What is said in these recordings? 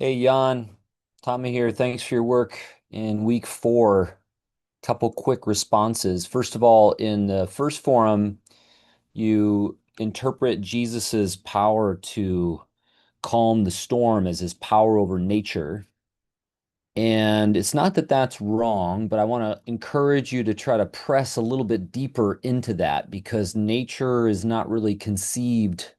Hey Jan, Tommy here. Thanks for your work in week four. Couple quick responses. First of all, in the first forum, you interpret Jesus's power to calm the storm as his power over nature. And it's not that that's wrong, but I want to encourage you to try to press a little bit deeper into that because nature is not really conceived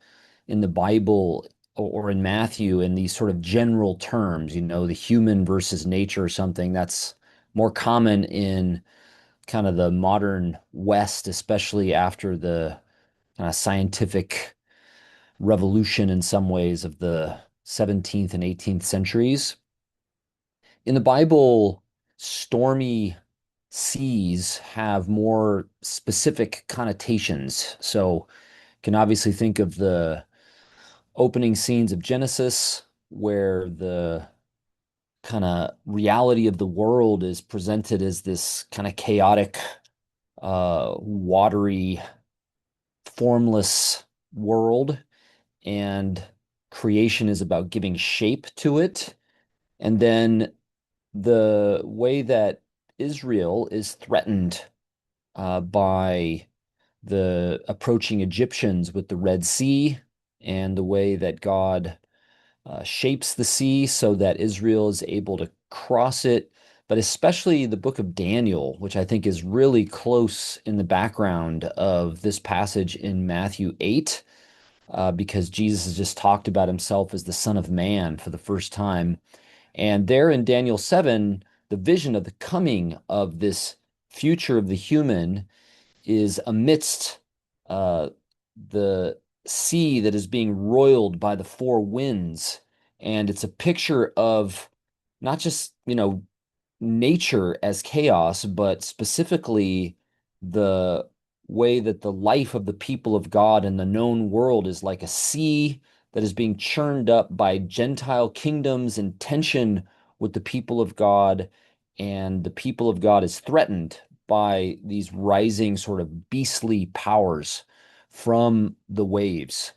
in the Bible or in Matthew in these sort of general terms, the human versus nature or something that's more common in kind of the modern West, especially after the kind of scientific revolution in some ways of the 17th and 18th centuries. In the Bible, stormy seas have more specific connotations. So, you can obviously think of the opening scenes of Genesis, where the kind of reality of the world is presented as this kind of chaotic, watery, formless world, and creation is about giving shape to it. And then the way that Israel is threatened by the approaching Egyptians with the Red Sea, and the way that God shapes the sea so that Israel is able to cross it, but especially the book of Daniel, which I think is really close in the background of this passage in Matthew 8, because Jesus has just talked about himself as the Son of Man for the first time. And there in Daniel 7, the vision of the coming of this future of the human is amidst uh, the sea that is being roiled by the four winds. And it's a picture of not just, nature as chaos, but specifically the way that the life of the people of God in the known world is like a sea that is being churned up by Gentile kingdoms in tension with the people of God. And the people of God is threatened by these rising sort of beastly powers from the waves.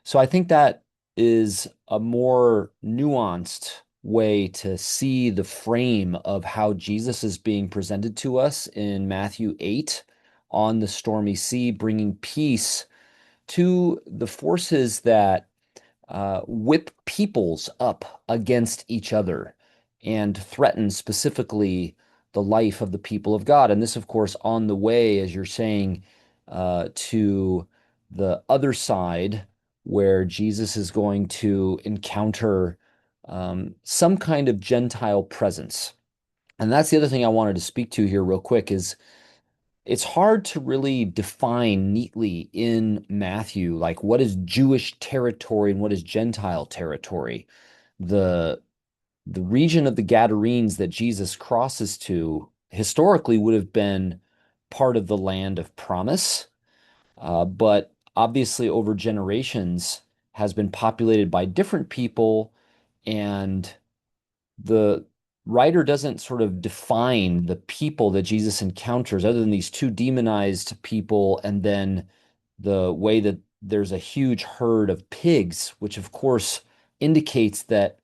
So I think that is a more nuanced way to see the frame of how Jesus is being presented to us in Matthew 8 on the stormy sea, bringing peace to the forces that whip peoples up against each other and threaten specifically the life of the people of God. And this, of course, on the way, as you're saying, to the other side, where Jesus is going to encounter some kind of Gentile presence. And that's the other thing I wanted to speak to here real quick is it's hard to really define neatly in Matthew, like what is Jewish territory and what is Gentile territory. The the region of the Gadarenes that Jesus crosses to historically would have been part of the land of promise, but obviously over generations has been populated by different people, and the writer doesn't sort of define the people that Jesus encounters other than these two demonized people and then the way that there's a huge herd of pigs, which of course indicates that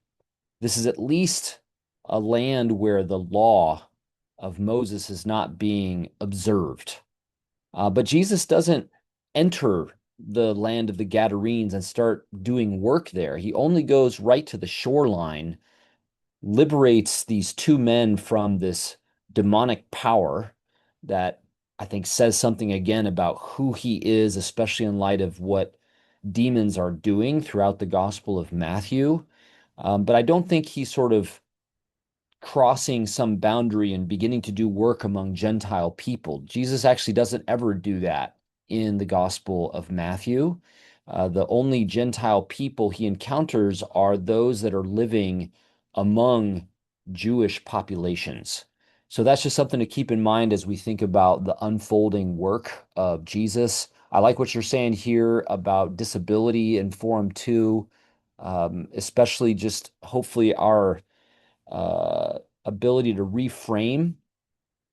this is at least a land where the law of Moses is not being observed. But Jesus doesn't enter the land of the Gadarenes and start doing work there. He only goes right to the shoreline, liberates these two men from this demonic power that I think says something again about who he is, especially in light of what demons are doing throughout the Gospel of Matthew. But I don't think he sort of crossing some boundary and beginning to do work among Gentile people. Jesus actually doesn't ever do that in the Gospel of Matthew. The only Gentile people he encounters are those that are living among Jewish populations. So that's just something to keep in mind as we think about the unfolding work of Jesus. I like what you're saying here about disability in Forum 2, especially just hopefully our ability to reframe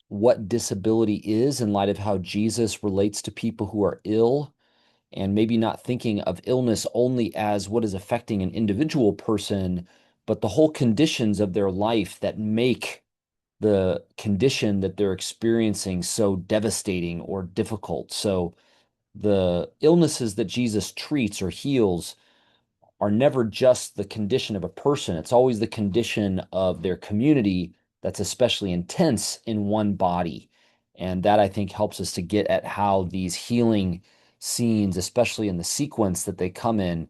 what disability is in light of how Jesus relates to people who are ill, and maybe not thinking of illness only as what is affecting an individual person, but the whole conditions of their life that make the condition that they're experiencing so devastating or difficult. So the illnesses that Jesus treats or heals are never just the condition of a person. It's always the condition of their community that's especially intense in one body. And that I think helps us to get at how these healing scenes, especially in the sequence that they come in,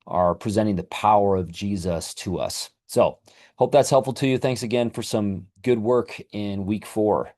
are presenting the power of Jesus to us. So, hope that's helpful to you. Thanks again for some good work in week 4.